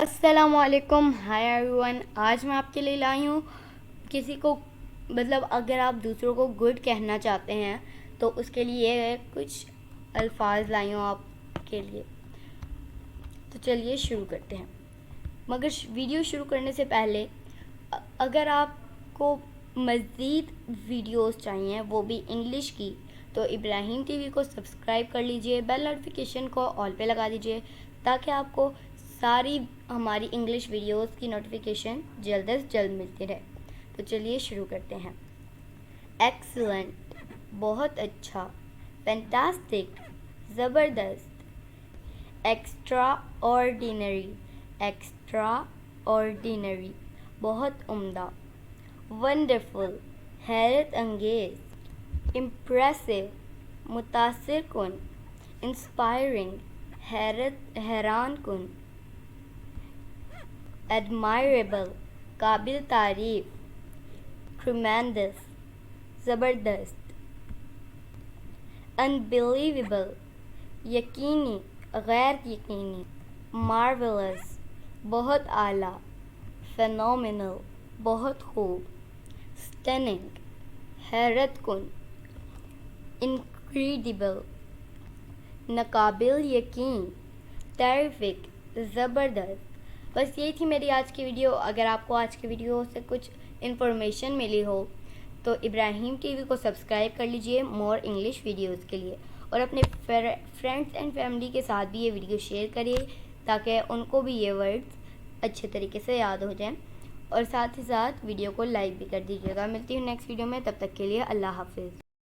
السلام علیکم، high every one. آج میں آپ کے لیے لائی ہوں کسی کو اگر آپ دوسروں کو گڈ کہنا چاہتے ہیں تو اس کے لیے کچھ الفاظ لائی ہوں آپ کے لیے. تو چلیے شروع کرتے ہیں. مگر ویڈیو شروع کرنے سے پہلے اگر آپ کو مزید ویڈیوز چاہیے وہ بھی انگلش کی تو ابراہیم ٹی وی کو سبسکرائب کر لیجئے، بیل نوٹیفیکیشن کو آل پہ لگا دیجئے تاکہ آپ کو ساری ہماری انگلش ویڈیوز کی نوٹیفیکیشن جلد از جلد ملتی رہے. تو چلیے شروع کرتے ہیں. ایکسلنٹ، بہت اچھا. فینٹاسٹک، زبردست. ایکسٹرا آرڈینری، ایکسٹرا آرڈینری، بہت عمدہ. ونڈرفل، حیرت انگیز. امپریسو، متاثر کن. انسپائرنگ، حیران کن. ایڈمائریبل، قابل تعریف. ٹریمینڈس، زبردست. انبلیویبل، یقینی، غیر یقینی. مارولس، بہت اعلیٰ. فینومینل، بہت خوب. سٹننگ، حیرت کن. انکریڈیبل، ناقابل یقین. ٹیریفک، زبردست. بس یہی تھی میری آج کی ویڈیو. اگر آپ کو آج کی ویڈیو سے کچھ انفارمیشن ملی ہو تو ابراہیم ٹی وی کو سبسکرائب کر لیجئے مور انگلش ویڈیوز کے لیے، اور اپنے فرینڈس اینڈ فیملی کے ساتھ بھی یہ ویڈیو شیئر کریے تاکہ ان کو بھی یہ ورڈز اچھے طریقے سے یاد ہو جائیں، اور ساتھ ہی ساتھ ویڈیو کو لائک بھی کر دیجیے گا. ملتی ہوں نیکسٹ ویڈیو میں، تب تک کے لیے اللہ حافظ.